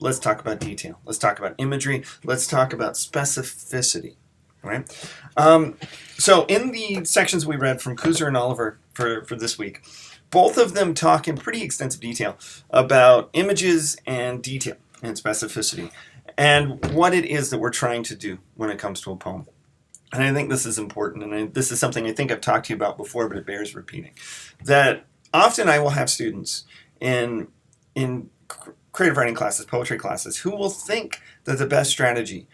let's talk about detail. Let's talk about imagery. Let's talk about specificity. Right? So in the sections we read from Kuzer and Oliver for this week, both of them talk in pretty extensive detail about images and detail and specificity and what it is that we're trying to do when it comes to a poem. And I think this is important, and this is something I think I've talked to you about before, but it bears repeating. That often I will have students in creative writing classes, poetry classes, who will think that the best strategy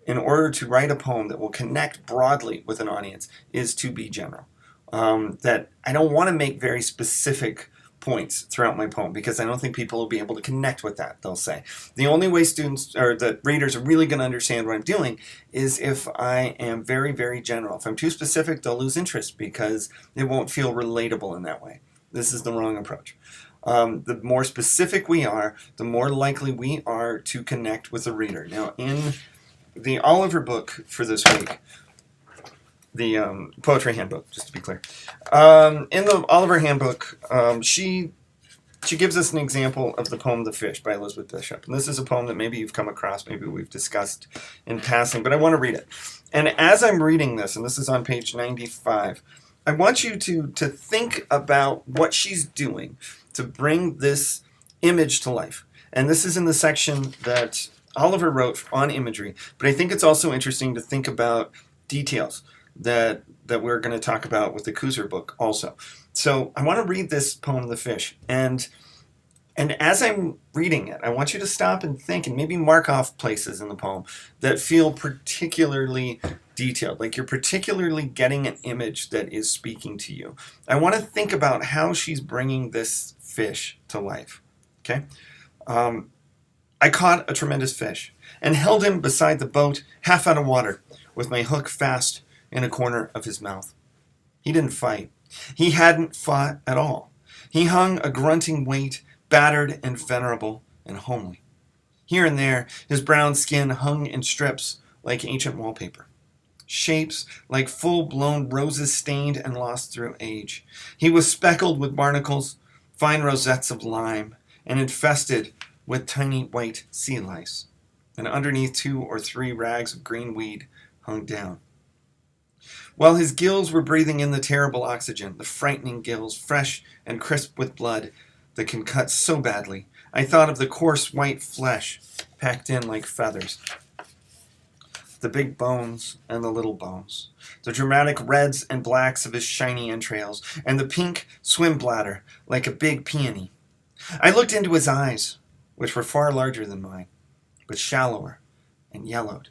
in order to write a poem that will connect broadly with an audience is to be general. That I don't want to make very specific points throughout my poem because I don't think people will be able to connect with that, they'll say. The only way students or the readers are really going to understand what I'm doing is if I am very, very general. If I'm too specific, they'll lose interest because it won't feel relatable in that way. This is the wrong approach. The more specific we are, the more likely we are to connect with the reader. Now, in the Oliver book for this week, the poetry handbook, just to be clear. In the Oliver handbook, she gives us an example of the poem "The Fish" by Elizabeth Bishop. And this is a poem that maybe you've come across, maybe we've discussed in passing, but I want to read it. And as I'm reading this, and this is on page 95, I want you to think about what she's doing to bring this image to life. And this is in the section that Oliver wrote on imagery, but I think it's also interesting to think about details that we're going to talk about with the Kuzer book also. So I want to read this poem, "The Fish," and as I'm reading it, I want you to stop and think and maybe mark off places in the poem that feel particularly detailed, like you're particularly getting an image that is speaking to you. I want to think about how she's bringing this fish to life. Okay? I caught a tremendous fish and held him beside the boat, half out of water, with my hook fast in a corner of his mouth. He didn't fight. He hadn't fought at all. He hung a grunting weight, battered and venerable and homely. Here and there, his brown skin hung in strips like ancient wallpaper. Shapes like full-blown roses stained and lost through age. He was speckled with barnacles, fine rosettes of lime, and infested with tiny white sea lice. And underneath 2 or 3 rags of green weed hung down. While his gills were breathing in the terrible oxygen, the frightening gills, fresh and crisp with blood that can cut so badly, I thought of the coarse white flesh packed in like feathers. The big bones and the little bones, the dramatic reds and blacks of his shiny entrails, and the pink swim bladder like a big peony. I looked into his eyes, which were far larger than mine, but shallower and yellowed.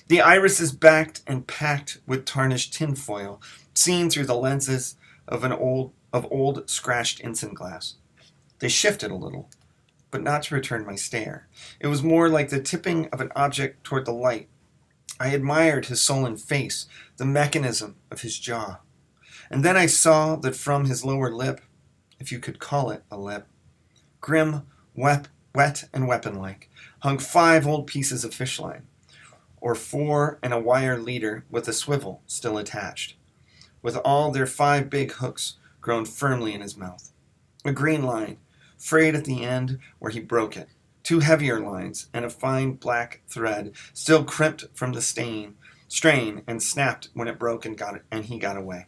The irises backed and packed with tarnished tinfoil, seen through the lenses of old scratched ensign glass. They shifted a little, but not to return my stare. It was more like the tipping of an object toward the light. I admired his sullen face, the mechanism of his jaw. And then I saw that from his lower lip, if you could call it a lip, grim, wet and weapon-like, hung 5 old pieces of fish line, or 4 and a wire leader with a swivel still attached, with all their 5 big hooks grown firmly in his mouth. A green line, frayed at the end where he broke it, 2 heavier lines, and a fine black thread, still crimped from the strain, and snapped when it broke and he got away.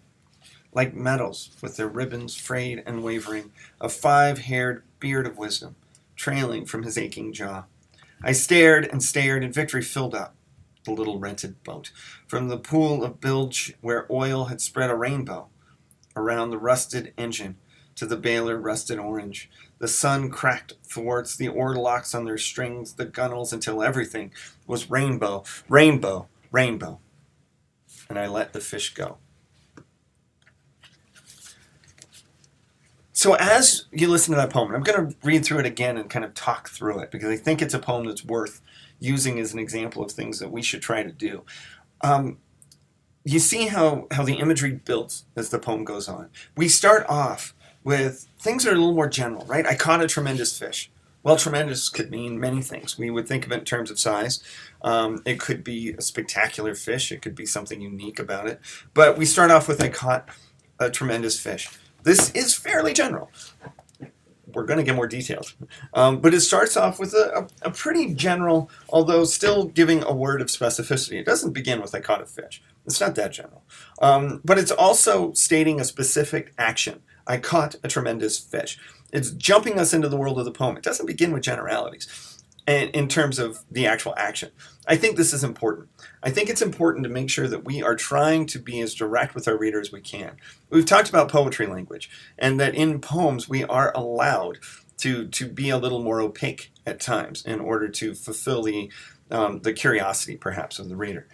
Like metals, with their ribbons frayed and wavering, a 5-haired beard of wisdom, trailing from his aching jaw. I stared, and victory filled up the little rented boat, from the pool of bilge where oil had spread a rainbow around the rusted engine to the bailer rusted orange. The sun cracked thwarts, the oar locks on their strings, the gunwales, until everything was rainbow, rainbow, rainbow. And I let the fish go. So as you listen to that poem, and I'm going to read through it again and kind of talk through it, because I think it's a poem that's worth using as an example of things that we should try to do. You see how the imagery builds as the poem goes on. We start off with things that are a little more general, right? I caught a tremendous fish. Well, tremendous could mean many things. We would think of it in terms of size. It could be a spectacular fish. It could be something unique about it. But we start off with I caught a tremendous fish. This is fairly general. we're going to get more detailed. But it starts off with a pretty general, although still giving a word of specificity. It doesn't begin with "I caught a fish." It's not that general. But it's also stating a specific action. I caught a tremendous fish. It's jumping us into the world of the poem. It doesn't begin with generalities in terms of the actual action. I think this is important. I think it's important to make sure that we are trying to be as direct with our reader as we can. We've talked about poetry language, and that in poems we are allowed to be a little more opaque at times in order to fulfill the curiosity, perhaps, of the reader.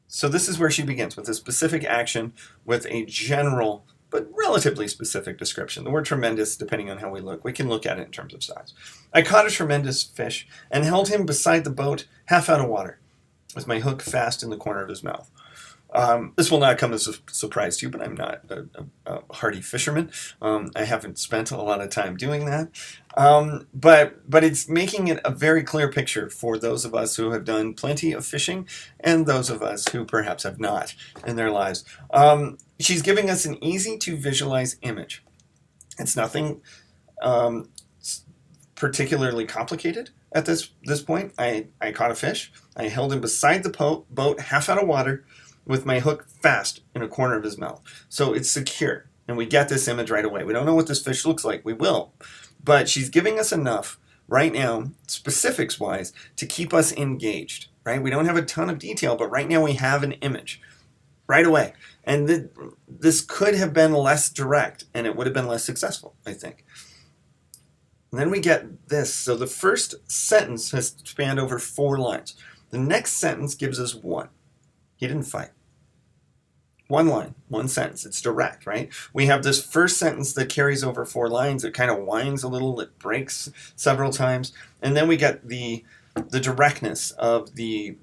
So this is where she begins, with a specific action, with a general but relatively specific description. The word tremendous, depending on how we look, we can look at it in terms of size. I caught a tremendous fish and held him beside the boat, half out of water, with my hook fast in the corner of his mouth. This will not come as a surprise to you, but I'm not a hardy fisherman. I haven't spent a lot of time doing that. But it's making it a very clear picture for those of us who have done plenty of fishing and those of us who perhaps have not in their lives. She's giving us an easy to visualize image. It's nothing particularly complicated at this point. I caught a fish. I held him beside the boat, half out of water, with my hook fast in a corner of his mouth. So it's secure, and we get this image right away. We don't know what this fish looks like. We will. But she's giving us enough right now, specifics-wise, to keep us engaged, right? We don't have a ton of detail, but right now we have an image right away. And this could have been less direct, and it would have been less successful, I think. And then we get this. So the first sentence has spanned over 4 lines. The next sentence gives us 1. He didn't fight. 1 line, 1 sentence. It's direct, right? We have this first sentence that carries over 4 lines. It kind of whines a little. It breaks several times. And then we get the directness of the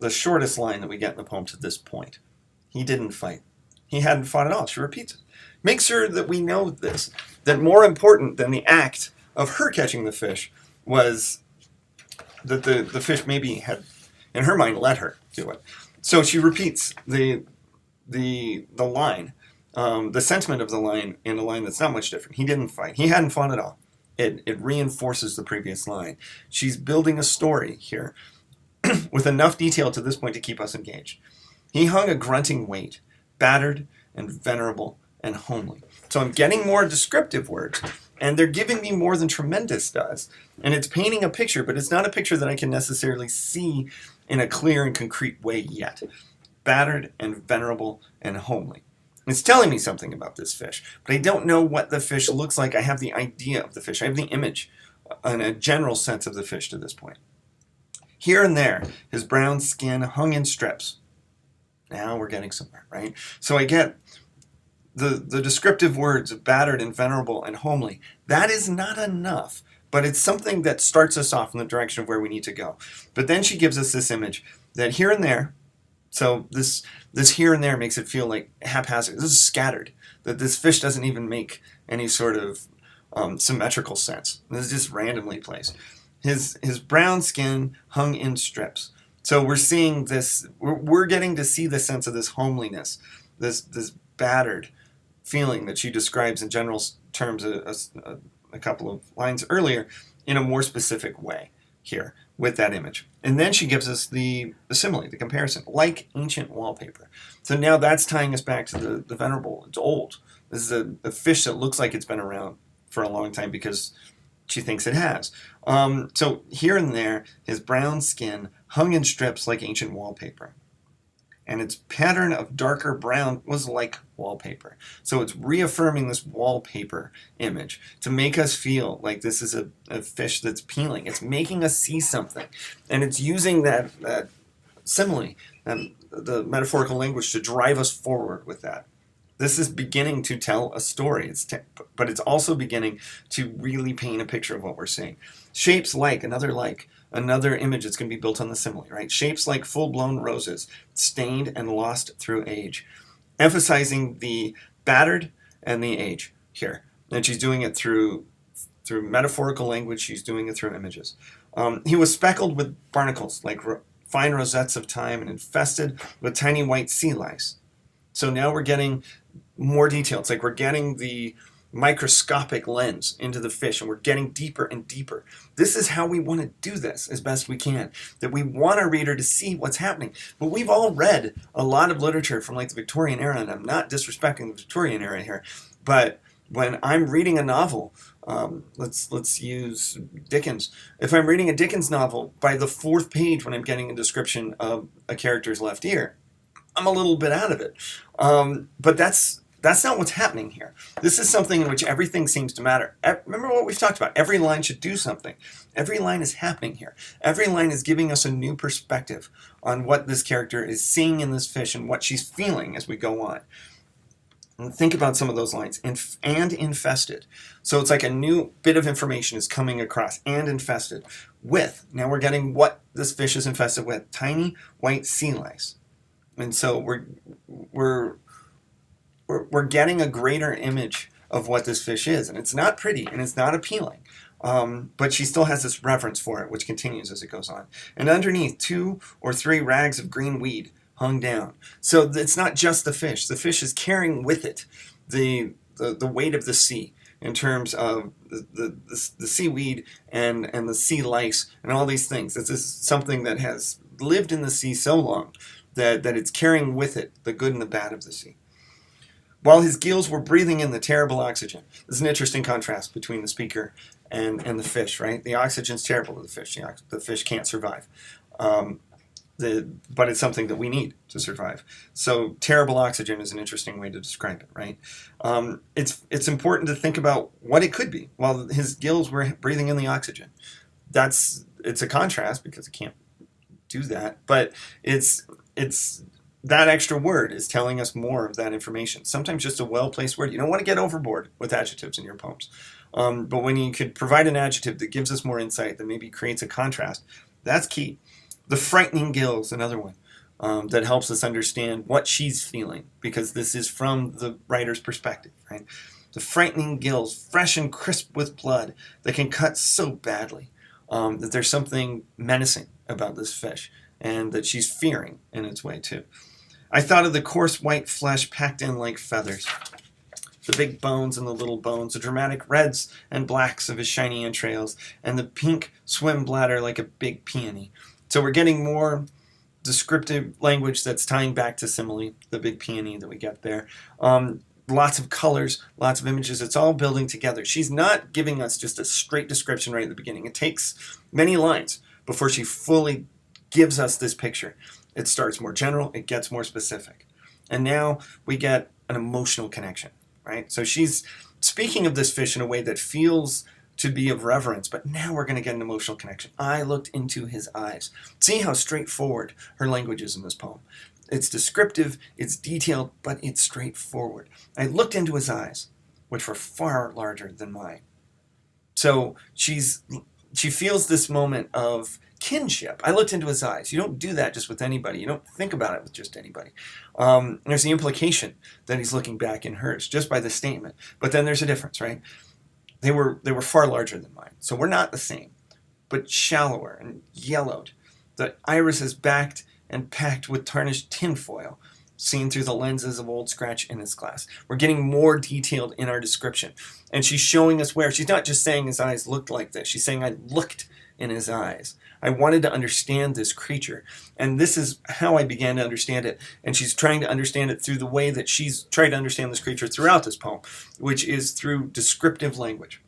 shortest line that we get in the poem to this point. He didn't fight. He hadn't fought at all. She repeats it. Make sure that we know this, that more important than the act of her catching the fish was that the fish maybe had, in her mind, let her do it. So she repeats the line, the sentiment of the line in a line that's not much different. He didn't fight. He hadn't fought at all. It reinforces the previous line. She's building a story here with enough detail to this point to keep us engaged. He hung a grunting weight, battered and venerable and homely. So I'm getting more descriptive words, and they're giving me more than tremendous does. And it's painting a picture, but it's not a picture that I can necessarily see in a clear and concrete way yet. Battered and venerable and homely. It's telling me something about this fish, but I don't know what the fish looks like. I have the idea of the fish. I have the image and a general sense of the fish to this point. Here and there, his brown skin hung in strips. Now we're getting somewhere, right? So I get the descriptive words of battered and venerable and homely. That is not enough, but it's something that starts us off in the direction of where we need to go. But then she gives us this image that here and there, so this here and there makes it feel like haphazard. This is scattered, that this fish doesn't even make any sort of symmetrical sense. This is just randomly placed. His brown skin hung in strips. So we're seeing this, we're getting to see the sense of this homeliness, this battered feeling that she describes in general terms a couple of lines earlier in a more specific way here with that image. And then she gives us the simile, the comparison, like ancient wallpaper. So now that's tying us back to the venerable. It's old. This is a fish that looks like it's been around for a long time because she thinks it has. So here and there, his brown skin hung in strips like ancient wallpaper. And its pattern of darker brown was like wallpaper. So it's reaffirming this wallpaper image to make us feel like this is a fish that's peeling. It's making us see something. And it's using that simile and the metaphorical language to drive us forward with that. This is beginning to tell a story, but it's also beginning to really paint a picture of what we're seeing. Shapes like, another image that's going to be built on the simile, right? Shapes like full-blown roses, stained and lost through age. Emphasizing the battered and the age here. And she's doing it through metaphorical language. She's doing it through images. He was speckled with barnacles, like fine rosettes of time, and infested with tiny white sea lice. So now we're getting more detail. It's like we're getting the microscopic lens into the fish, and we're getting deeper and deeper. This is how we want to do this as best we can, that we want our reader to see what's happening. But we've all read a lot of literature from like the Victorian era, and I'm not disrespecting the Victorian era here, but when I'm reading a novel, let's use Dickens. If I'm reading a Dickens novel, by the 4th page when I'm getting a description of a character's left ear, I'm a little bit out of it. But that's not what's happening here. This is something in which everything seems to matter. Remember what we've talked about. Every line should do something. Every line is happening here. Every line is giving us a new perspective on what this character is seeing in this fish and what she's feeling as we go on. And think about some of those lines. And infested. So it's like a new bit of information is coming across. And infested with. Now we're getting what this fish is infested with. Tiny white sea lice. And so we're getting a greater image of what this fish is. And it's not pretty and it's not appealing. But she still has this reverence for it, which continues as it goes on. And underneath, 2 or 3 rags of green weed hung down. So it's not just the fish. The fish is carrying with it the weight of the sea in terms of the seaweed and the sea lice and all these things. This is something that has lived in the sea so long that it's carrying with it the good and the bad of the sea. While his gills were breathing in the terrible oxygen. There's an interesting contrast between the speaker and the fish, right? The oxygen's terrible to the fish. The fish can't survive. But it's something that we need to survive. So terrible oxygen is an interesting way to describe it, right? It's important to think about what it could be while his gills were breathing in the oxygen. It's a contrast because it can't do that, but it's that extra word is telling us more of that information. Sometimes just a well-placed word. You don't want to get overboard with adjectives in your poems. But when you could provide an adjective that gives us more insight, that maybe creates a contrast, that's key. The frightening gills, another one, that helps us understand what she's feeling, because this is from the writer's perspective, right? The frightening gills, fresh and crisp with blood, that can cut so badly, that there's something menacing about this fish, and that she's fearing in its way too. I thought of the coarse white flesh packed in like feathers, the big bones and the little bones, the dramatic reds and blacks of his shiny entrails, and the pink swim bladder like a big peony. So we're getting more descriptive language that's tying back to simile, the big peony that we get there. Lots of colors, lots of images. It's all building together. She's not giving us just a straight description right at the beginning. It takes many lines before she fully gives us this picture. It starts more general, it gets more specific. And now we get an emotional connection, right? So she's speaking of this fish in a way that feels to be of reverence, but now we're going to get an emotional connection. I looked into his eyes. See how straightforward her language is in this poem. It's descriptive, it's detailed, but it's straightforward. I looked into his eyes, which were far larger than mine. So she feels this moment of kinship. I looked into his eyes. You don't do that just with anybody. You don't think about it with just anybody. There's the implication that he's looking back in hers just by the statement. But then there's a difference, right? They were far larger than mine. So we're not the same, but shallower and yellowed. The iris is backed and packed with tarnished tinfoil, seen through the lenses of old scratch Innis glass. We're getting more detailed in our description. And she's showing us where. She's not just saying his eyes looked like this. She's saying I looked in his eyes. I wanted to understand this creature. And this is how I began to understand it. And she's trying to understand it through the way that she's tried to understand this creature throughout this poem, which is through descriptive language.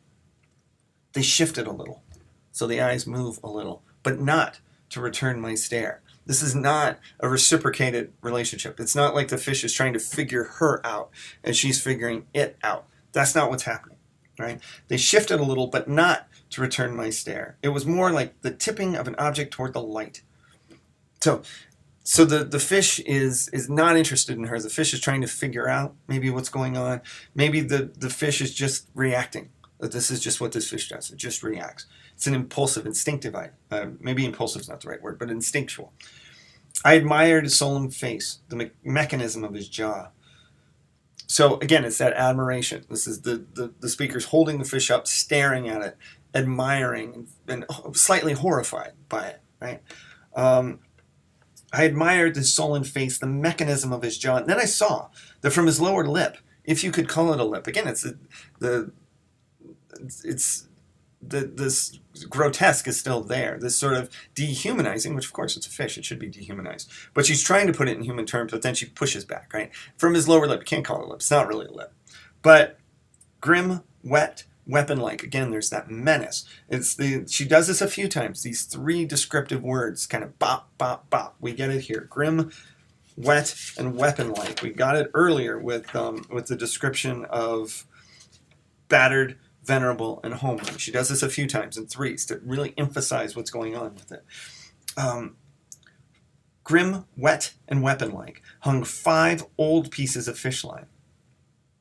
They shifted a little, so the eyes move a little, but not to return my stare. This is not a reciprocated relationship. It's not like the fish is trying to figure her out and she's figuring it out. That's not what's happening, right? They shifted a little, but not to return my stare. It was more like the tipping of an object toward the light. So the fish is not interested in her. The fish is trying to figure out maybe what's going on. Maybe the fish is just reacting. That this is just what this fish does. It just reacts. It's an impulsive, instinctive maybe impulsive is not the right word, but instinctual. I admired his solemn face, the mechanism of his jaw. So again, it's that admiration. This is the speaker's holding the fish up, staring at it, admiring, and slightly horrified by it, right? I admired his sullen face, the mechanism of his jaw. And then I saw that from his lower lip if you could call it a lip. Again, the it's this grotesque is still there. This sort of dehumanizing, which of course it's a fish, it should be dehumanized. But she's trying to put it in human terms, but then she pushes back, right? From his lower lip, you can't call it a lip. It's not really a lip. But grim, wet, weapon-like. Again, there's that menace. She does this a few times. These three descriptive words, kind of bop, bop, bop. We get it here. Grim, wet, and weapon-like. We got it earlier with the description of battered, venerable, and homely. She does this a few times in threes to really emphasize what's going on with it. Grim, wet, and weapon-like hung 5 old pieces of fish line.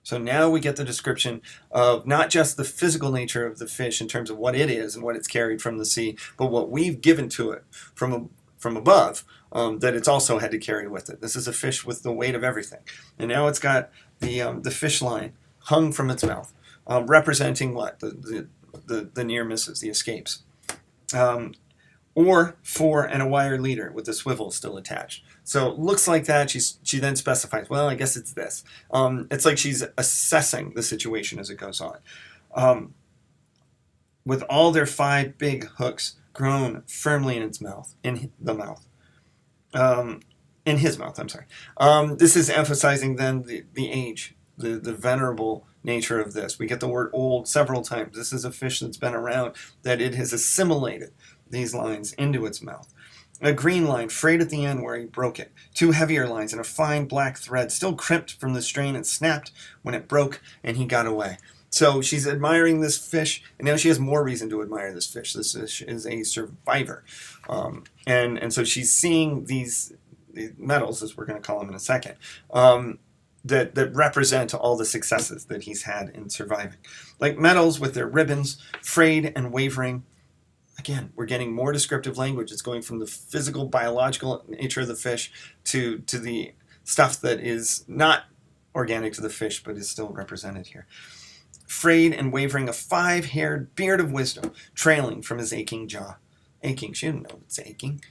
So now we get the description of not just the physical nature of the fish in terms of what it is and what it's carried from the sea, but what we've given to it from above, that it's also had to carry with it. This is a fish with the weight of everything. And now it's got the fish line hung from its mouth. Representing what? The near misses, the escapes. Or 4 and a wire leader with the swivel still attached. So it looks like that. She then specifies, well, I guess it's this. It's like she's assessing the situation as it goes on. With all their 5 big hooks grown firmly in its mouth, in the mouth. In his mouth, I'm sorry. This is emphasizing then the age, the venerable nature of this. We get the word old several times. This is a fish that's been around, that it has assimilated these lines into its mouth. A green line frayed at the end where he broke it. 2 heavier lines and a fine black thread still crimped from the strain and snapped when it broke and he got away. So she's admiring this fish, and now she has more reason to admire this fish. This fish is a survivor. And so she's seeing these medals, as we're going to call them in a second, that represent all the successes that he's had in surviving. Like medals with their ribbons, frayed and wavering. Again, we're getting more descriptive language. It's going from the physical, biological nature of the fish to the stuff that is not organic to the fish, but is still represented here. Frayed and wavering, a 5-haired beard of wisdom trailing from his aching jaw. Aching, she didn't know it's aching.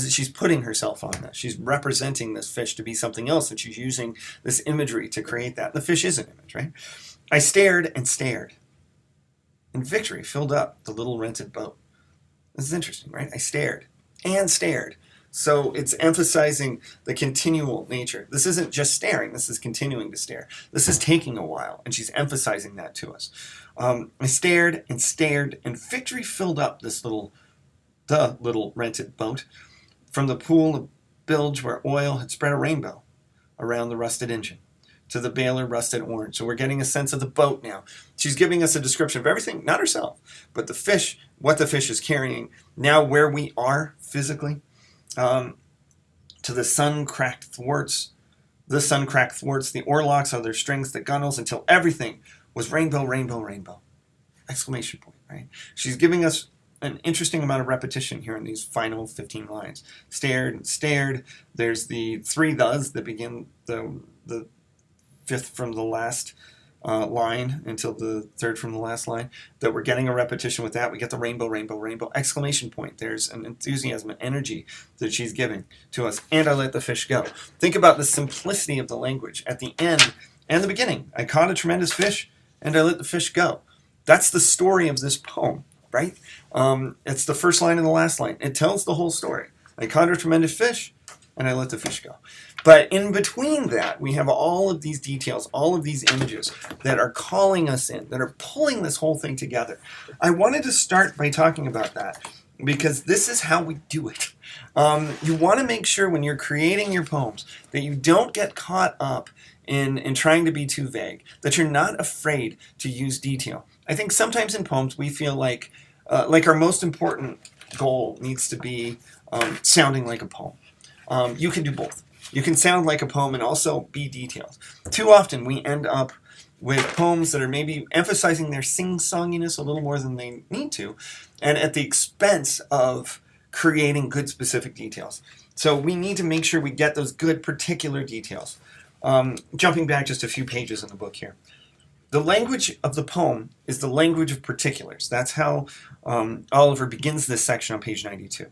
She's putting herself on this. She's representing this fish to be something else, and she's using this imagery to create that. The fish is an image, right? I stared and stared, and victory filled up the little rented boat. This is interesting, right? I stared and stared. So it's emphasizing the continual nature. This isn't just staring. This is continuing to stare. This is taking a while, and she's emphasizing that to us. I stared, and victory filled up the little rented boat. From the pool of bilge where oil had spread a rainbow around the rusted engine to the baler rusted orange. So we're getting a sense of the boat now. She's giving us a description of everything, not herself, but the fish, what the fish is carrying, now where we are physically, to the sun-cracked thwarts. The sun-cracked thwarts, the oarlocks are their strings, the gunnels, until everything was rainbow, rainbow, rainbow. Exclamation point, right? She's giving us an interesting amount of repetition here in these final 15 lines. Stared and stared. There's the 3 thes that begin the 5th from the last line until the 3rd from the last line. That we're getting a repetition with that. We get the rainbow, rainbow, rainbow. Exclamation point. There's an enthusiasm and energy that she's giving to us. And I let the fish go. Think about the simplicity of the language at the end and the beginning. I caught a tremendous fish and I let the fish go. That's the story of this poem. Right? It's the first line and the last line. It tells the whole story. I caught a tremendous fish, and I let the fish go. But in between that, we have all of these details, all of these images that are calling us in, that are pulling this whole thing together. I wanted to start by talking about that, because this is how we do it. You want to make sure when you're creating your poems that you don't get caught up in trying to be too vague, that you're not afraid to use detail. I think sometimes in poems we feel like our most important goal needs to be sounding like a poem. You can do both. You can sound like a poem and also be detailed. Too often we end up with poems that are maybe emphasizing their sing-songiness a little more than they need to, and at the expense of creating good specific details. So we need to make sure we get those good particular details. Jumping back just a few pages in the book here. The language of the poem is the language of particulars. That's how Oliver begins this section on page 92.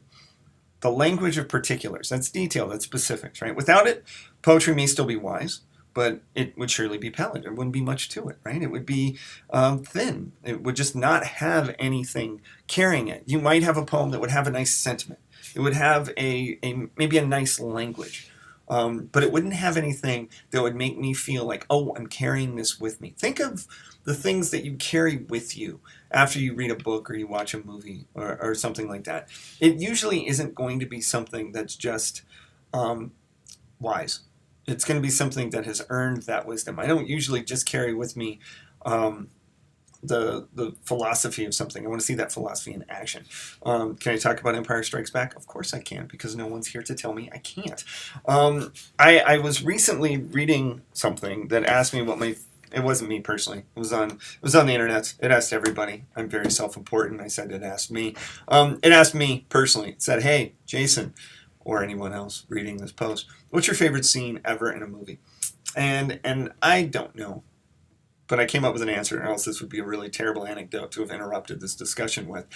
The language of particulars. That's detail, that's specifics, right? Without it, poetry may still be wise, but it would surely be pallid. There wouldn't be much to it, right? It would be thin. It would just not have anything carrying it. You might have a poem that would have a nice sentiment. It would have maybe a nice language. But it wouldn't have anything that would make me feel like, oh, I'm carrying this with me. Think of the things that you carry with you after you read a book or you watch a movie or something like that. It usually isn't going to be something that's just wise. It's going to be something that has earned that wisdom. I don't usually just carry with me the philosophy of something. I want to see that philosophy in action. Can I talk about Empire Strikes Back? Of course I can, because no one's here to tell me I can't. I was recently reading something that asked me what my... It wasn't me personally. It was on the internet. It asked everybody. I'm very self-important. I said it asked me. It asked me personally. It said, hey, Jason, or anyone else reading this post, what's your favorite scene ever in a movie? And I don't know. But I came up with an answer, or else this would be a really terrible anecdote to have interrupted this discussion with.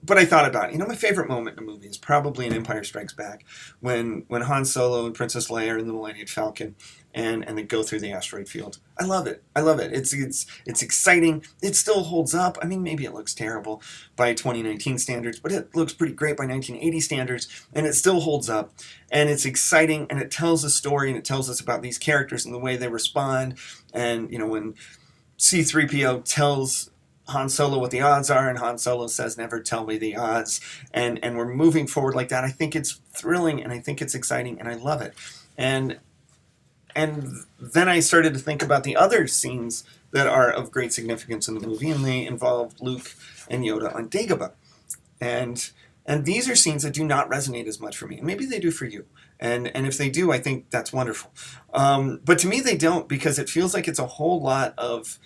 But I thought about it. My favorite moment in a movie is probably in Empire Strikes Back, when Han Solo and Princess Leia are in the Millennium Falcon, and they go through the asteroid field. I love it. It's exciting. It still holds up. I mean, maybe it looks terrible by 2019 standards, but it looks pretty great by 1980 standards, and it still holds up. And it's exciting, and it tells a story, and it tells us about these characters and the way they respond. And when C-3PO tells Han Solo what the odds are, and Han Solo says, never tell me the odds, and we're moving forward like that. I think it's thrilling, and I think it's exciting, and I love it. And then I started to think about the other scenes that are of great significance in the movie, and they involve Luke and Yoda on Dagobah. And these are scenes that do not resonate as much for me. And maybe they do for you. And if they do, I think that's wonderful. But to me, they don't, because it feels like it's a whole lot of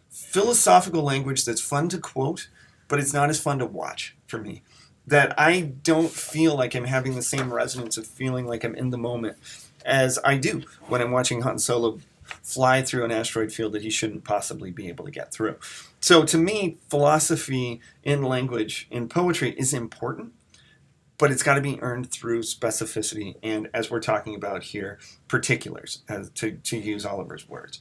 philosophical language that's fun to quote, but it's not as fun to watch for me. That I don't feel like I'm having the same resonance of feeling like I'm in the moment as I do when I'm watching Han Solo fly through an asteroid field that he shouldn't possibly be able to get through. So to me, philosophy in language, in poetry, is important, but it's got to be earned through specificity and, as we're talking about here, particulars, to use Oliver's words.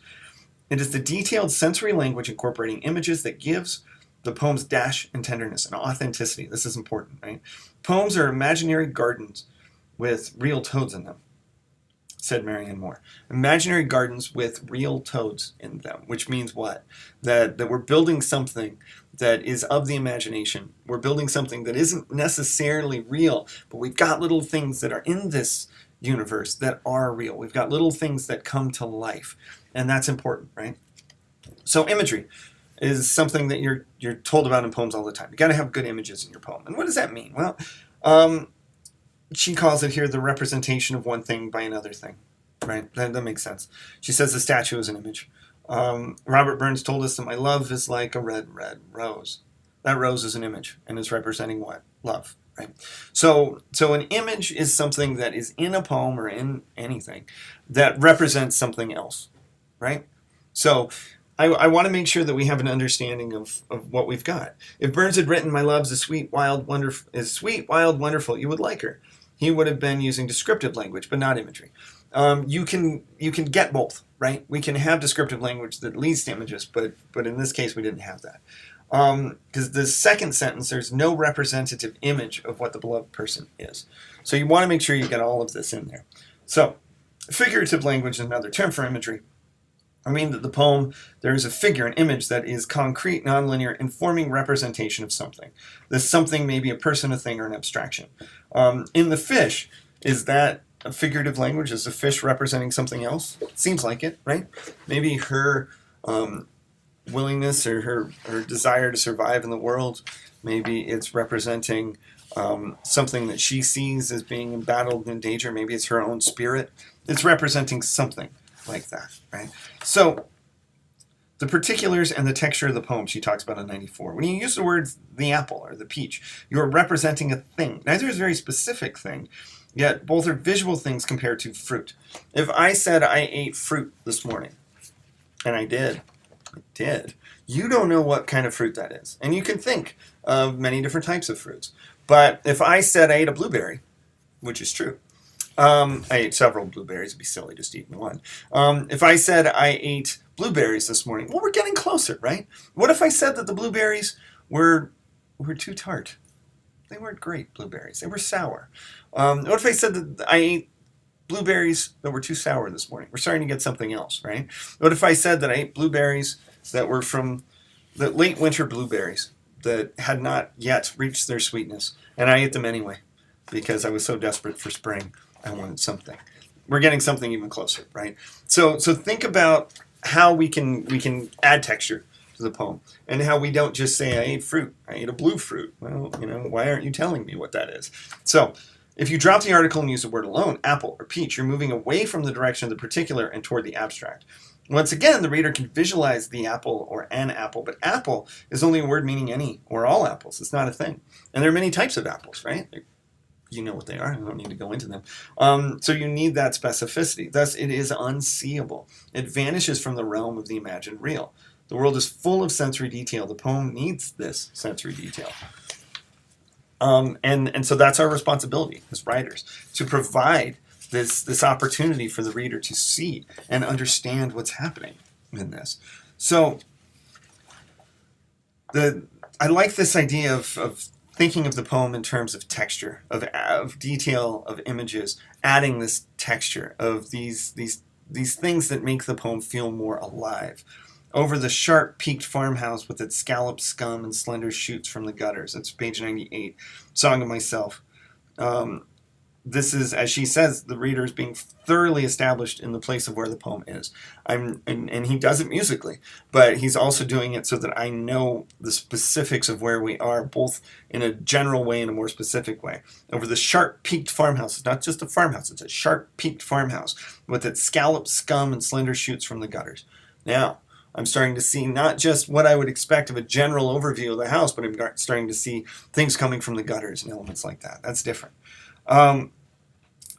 It is the detailed sensory language incorporating images that gives the poem's dash and tenderness and authenticity. This is important, right? Poems are imaginary gardens with real toads in them, said Marianne Moore. Imaginary gardens with real toads in them, which means what? That we're building something that is of the imagination. We're building something that isn't necessarily real, but we've got little things that are in this universe that are real. We've got little things that come to life, and that's important, right? So imagery is something that you're told about in poems all the time. You got to have good images in your poem. And what does that mean? Well, she calls it here the representation of one thing by another thing, right? That makes sense. She says the statue is an image. Robert Burns told us that my love is like a red, red rose. That rose is an image, and it's representing what? Love, right? So an image is something that is in a poem or in anything that represents something else, right? So I want to make sure that we have an understanding of what we've got. If Burns had written, my love's is sweet, wild, wonderful, you would like her. He would have been using descriptive language, but not imagery. You can get both, right? We can have descriptive language that leads to images, but in this case, we didn't have that. Because the second sentence, there's no representative image of what the beloved person is. So you want to make sure you get all of this in there. So figurative language is another term for imagery. I mean that the poem, there is a figure, an image that is concrete, nonlinear, informing representation of something. This something may be a person, a thing, or an abstraction. In The Fish, is that a figurative language? Is the fish representing something else? It seems like it, right? Maybe her willingness or her desire to survive in the world, maybe it's representing something that she sees as being embattled in danger. Maybe it's her own spirit. It's representing something like that, right? So the particulars and the texture of the poem she talks about in 94. When you use the words the apple or the peach, you're representing a thing. Neither is a very specific thing, yet both are visual things compared to fruit. If I said I ate fruit this morning, and I did, you don't know what kind of fruit that is. And you can think of many different types of fruits. But if I said I ate a blueberry, which is true, I ate several blueberries. It'd be silly just eating one. If I said I ate blueberries this morning, well, we're getting closer, right? What if I said that the blueberries were too tart? They weren't great blueberries. They were sour. What if I said that I ate blueberries that were too sour this morning? We're starting to get something else, right? What if I said that I ate blueberries that were from the late winter blueberries that had not yet reached their sweetness, and I ate them anyway because I was so desperate for spring. I wanted something. We're getting something even closer, right? So think about how we can add texture to the poem, and how we don't just say I ate fruit. I ate a blue fruit. Well, why aren't you telling me what that is? So if you drop the article and use the word alone, apple or peach, you're moving away from the direction of the particular and toward the abstract. Once again, the reader can visualize the apple or an apple, but apple is only a word meaning any or all apples. It's not a thing. And there are many types of apples, right? You know what they are. I don't need to go into them. So you need that specificity. Thus, it is unseeable. It vanishes from the realm of the imagined real. The world is full of sensory detail. The poem needs this sensory detail. And so that's our responsibility as writers, to provide this opportunity for the reader to see and understand what's happening in this. So I like this idea of thinking of the poem in terms of texture, of detail, of images, adding this texture of these things that make the poem feel more alive. Over the sharp peaked farmhouse with its scalloped scum and slender shoots from the gutters. That's page 98, Song of Myself. This is, as she says, the reader is being thoroughly established in the place of where the poem is. And he does it musically, but he's also doing it so that I know the specifics of where we are, both in a general way and a more specific way. Over the sharp peaked farmhouse. It's not just a farmhouse, it's a sharp peaked farmhouse with its scalloped scum and slender shoots from the gutters. Now, I'm starting to see not just what I would expect of a general overview of the house, but I'm starting to see things coming from the gutters and elements like that. That's different.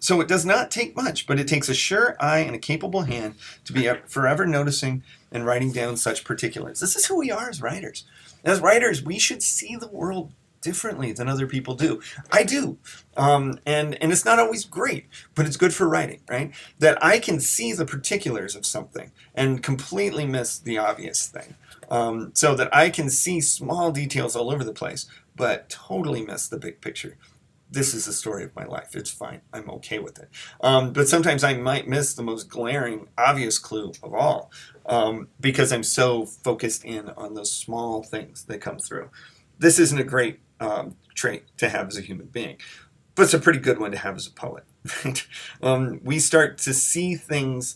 So it does not take much, but it takes a sure eye and a capable hand to be forever noticing and writing down such particulars. This is who we are as writers. As writers, we should see the world differently than other people do. I do. And it's not always great, but it's good for writing, right? That I can see the particulars of something and completely miss the obvious thing. So that I can see small details all over the place, but totally miss the big picture. This is the story of my life. It's fine. I'm okay with it. But sometimes I might miss the most glaring, obvious clue of all because I'm so focused in on those small things that come through. This isn't a great trait to have as a human being, but it's a pretty good one to have as a poet. Right? We start to see things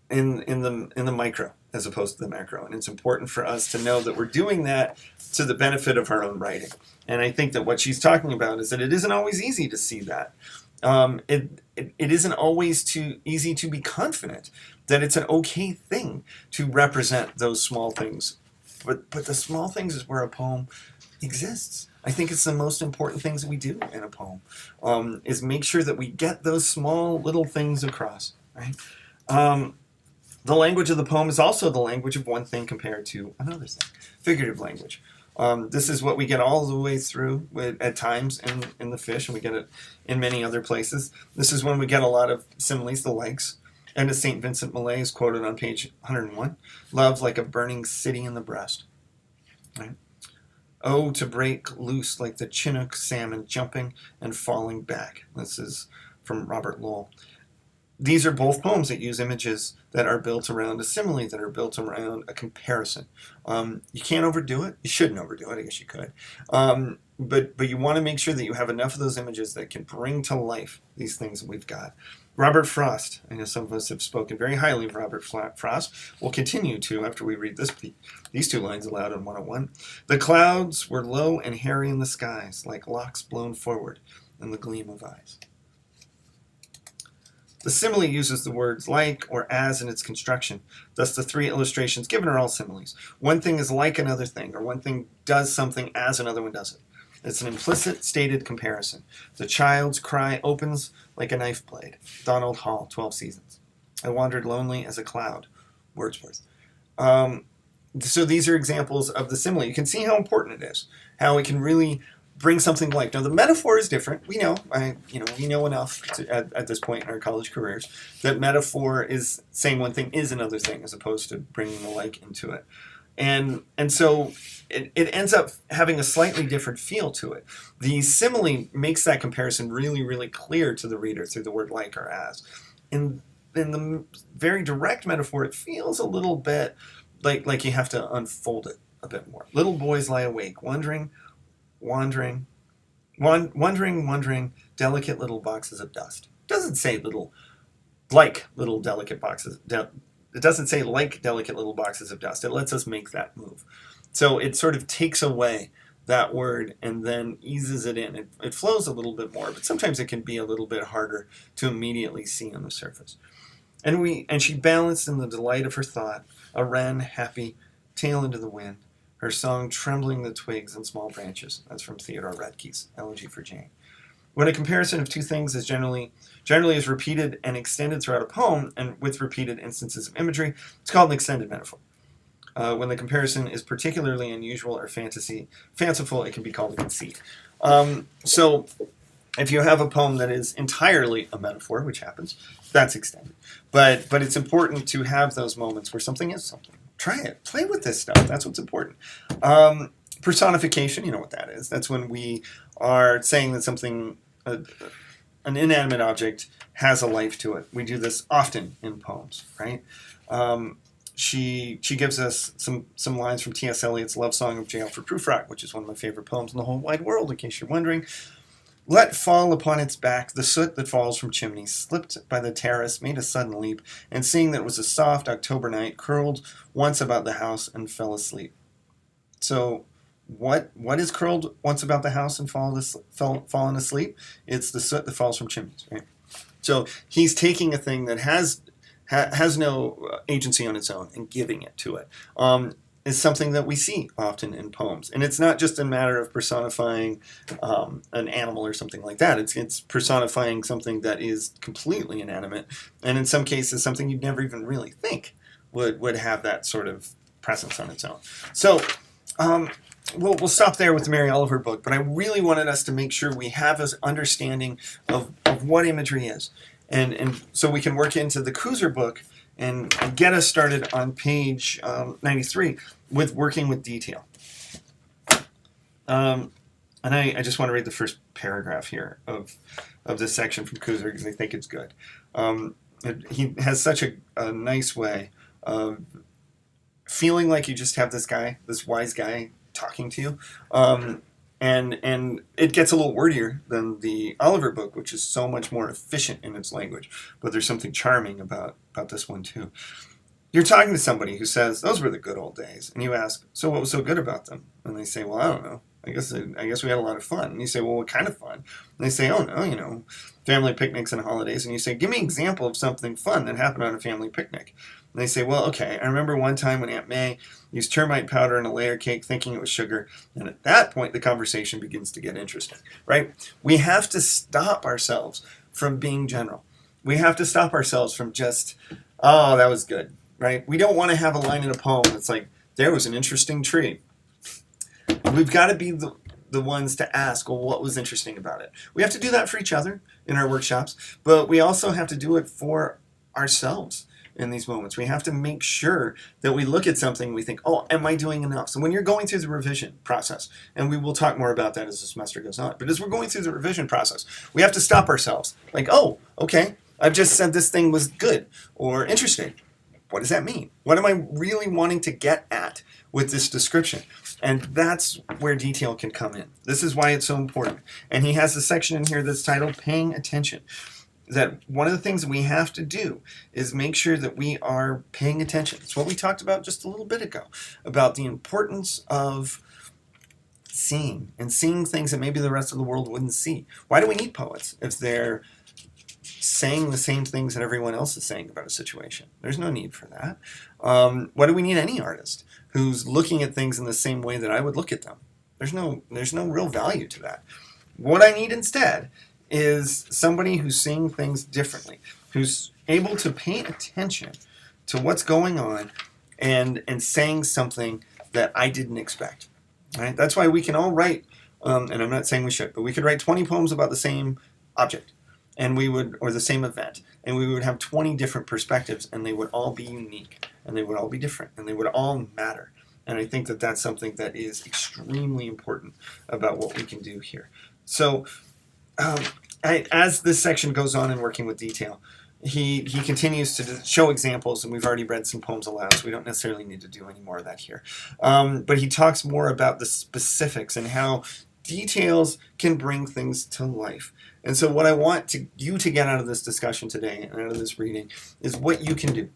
in the micro as opposed to the macro, and it's important for us to know that we're doing that to the benefit of our own writing. And I think that what she's talking about is that it isn't always easy to see that. It isn't always too easy to be confident that it's an okay thing to represent those small things. But the small things is where a poem exists. I think it's the most important things that we do in a poem, is make sure that we get those small little things across, right? The language of the poem is also the language of one thing compared to another thing, figurative language. This is what we get all the way through at times in The Fish, and we get it in many other places. This is when we get a lot of similes, the likes. And as St. Vincent Millay is quoted on page 101, love's like a burning city in the breast. Right? Oh, to break loose like the Chinook salmon jumping and falling back. This is from Robert Lowell. These are both poems that use images that are built around a simile, that are built around a comparison. You can't overdo it. You shouldn't overdo it. I guess you could. But you want to make sure that you have enough of those images that can bring to life these things that we've got. Robert Frost, I know some of us have spoken very highly of Robert Frost. We'll continue to after we read these two lines aloud in 101. The clouds were low and hairy in the skies, like locks blown forward in the gleam of eyes. The simile uses the words like or as in its construction. Thus, the three illustrations given are all similes. One thing is like another thing, or one thing does something as another one does it. It's an implicit, stated comparison. The child's cry opens like a knife blade. Donald Hall, 12 Seasons. I wandered lonely as a cloud. Wordsworth. So these are examples of the simile. You can see how important it is, how it can really bring something to life. Now the metaphor is different. We know, we know enough at this point in our college careers that metaphor is saying one thing is another thing, as opposed to bringing the like into it. And so it ends up having a slightly different feel to it. The simile makes that comparison really, really clear to the reader through the word like or as. In the very direct metaphor, it feels a little bit like you have to unfold it a bit more. Little boys lie awake, wondering, delicate little boxes of dust. It doesn't say little delicate boxes. It doesn't say like delicate little boxes of dust. It lets us make that move. So it sort of takes away that word and then eases it in. It flows a little bit more, but sometimes it can be a little bit harder to immediately see on the surface. And she balanced in the delight of her thought, a wren happy, tail into the wind, her song trembling the twigs and small branches. That's from Theodore Roethke's Elegy for Jane. When a comparison of two things is generally is repeated and extended throughout a poem, and with repeated instances of imagery, it's called an extended metaphor. When the comparison is particularly unusual or fanciful, it can be called a conceit. So if you have a poem that is entirely a metaphor, which happens, that's extended. But it's important to have those moments where something is something. Try it. Play with this stuff. That's what's important. Personification, you know what that is. That's when we are saying that something, an inanimate object, has a life to it. We do this often in poems, right? She gives us some lines from T.S. Eliot's Love Song of J. Alfred Prufrock, which is one of my favorite poems in the whole wide world, in case you're wondering. Let fall upon its back the soot that falls from chimneys, slipped by the terrace, made a sudden leap, and seeing that it was a soft October night, curled once about the house and fell asleep. So what is curled once about the house and fallen asleep? It's the soot that falls from chimneys, right? So he's taking a thing that has no agency on its own and giving it to it. Is something that we see often in poems. And it's not just a matter of personifying an animal or something like that. It's personifying something that is completely inanimate, and in some cases something you'd never even really think would have that sort of presence on its own. So we'll stop there with the Mary Oliver book, but I really wanted us to make sure we have this understanding of what imagery is. And so we can work into the Kuser book and get us started on page 93 with working with detail. And I just want to read the first paragraph here of this section from Kuser because I think it's good. He has such a nice way of feeling like you just have this wise guy talking to you. And it gets a little wordier than the Oliver book, which is so much more efficient in its language. But there's something charming about this one, too. You're talking to somebody who says, those were the good old days. And you ask, so what was so good about them? And they say, well, I don't know. I guess we had a lot of fun. And you say, well, what kind of fun? And they say, oh, no, family picnics and holidays. And you say, give me an example of something fun that happened on a family picnic. And they say, well, okay, I remember one time when Aunt May used termite powder in a layer cake thinking it was sugar. And at that point, the conversation begins to get interesting, right? We have to stop ourselves from being general. We have to stop ourselves from just, oh, that was good, right? We don't want to have a line in a poem that's like, there was an interesting tree. We've got to be the ones to ask, well, what was interesting about it? We have to do that for each other in our workshops, but we also have to do it for ourselves in these moments. We have to make sure that we look at something and we think, oh, am I doing enough? So when you're going through the revision process, and we will talk more about that as the semester goes on, but as we're going through the revision process, we have to stop ourselves. Like, oh, okay, I've just said this thing was good or interesting. What does that mean? What am I really wanting to get at with this description? And that's where detail can come in. This is why it's so important. And he has a section in here that's titled Paying Attention. That one of the things that we have to do is make sure that we are paying attention. It's what we talked about just a little bit ago, about the importance of seeing things that maybe the rest of the world wouldn't see. Why do we need poets if they're saying the same things that everyone else is saying about a situation? There's no need for that. Why do we need any artist who's looking at things in the same way that I would look at them? There's no real value to that. What I need instead is somebody who's seeing things differently, who's able to pay attention to what's going on and saying something that I didn't expect. Right? That's why we can all write and I'm not saying we should, but we could write 20 poems about the same object, and we would, or the same event, and we would have 20 different perspectives, and they would all be unique, and they would all be different, and they would all matter. And I think that that's something that is extremely important about what we can do here. So as this section goes on in working with detail, he continues to show examples, and we've already read some poems aloud, so we don't necessarily need to do any more of that here. But he talks more about the specifics and how details can bring things to life. And so what I want you to get out of this discussion today and out of this reading is what you can do.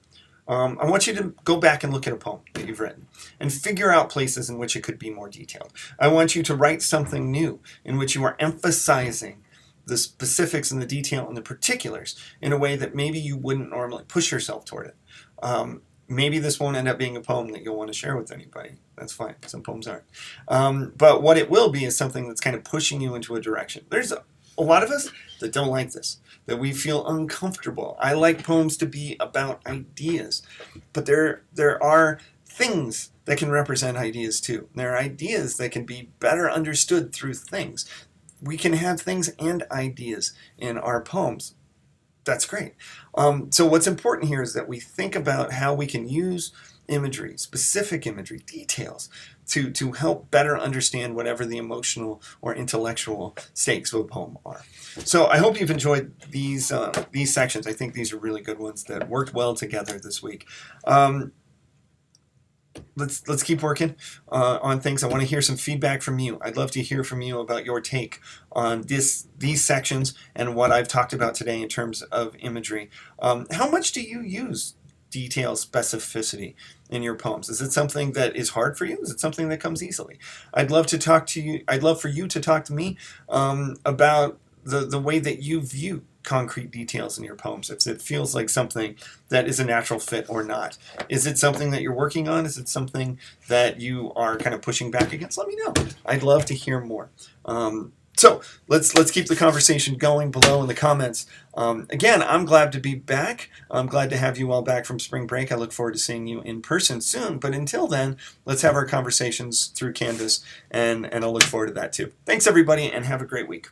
I want you to go back and look at a poem that you've written and figure out places in which it could be more detailed. I want you to write something new in which you are emphasizing the specifics and the detail and the particulars in a way that maybe you wouldn't normally push yourself toward it. Maybe this won't end up being a poem that you'll want to share with anybody. That's fine. Some poems aren't. But what it will be is something that's kind of pushing you into a direction. There's a lot of us that don't like this, that we feel uncomfortable. I like poems to be about ideas, but there are things that can represent ideas too. There are ideas that can be better understood through things. We can have things and ideas in our poems. That's great. So what's important here is that we think about how we can use imagery, specific imagery, details, to help better understand whatever the emotional or intellectual stakes of a poem are. So I hope you've enjoyed these sections. I think these are really good ones that worked well together this week. Let's keep working on things. I want to hear some feedback from you. I'd love to hear from you about your take on these sections and what I've talked about today in terms of imagery. How much do you use detail, specificity in your poems? Is it something that is hard for you? Is it something that comes easily? I'd love to talk to you. I'd love for you to talk to me about the way that you view concrete details in your poems. If it feels like something that is a natural fit or not. Is it something that you're working on? Is it something that you are kind of pushing back against? Let me know. I'd love to hear more. So let's keep the conversation going below in the comments. Again, I'm glad to be back. I'm glad to have you all back from spring break. I look forward to seeing you in person soon. But until then, let's have our conversations through Canvas, and I'll look forward to that too. Thanks, everybody, and have a great week.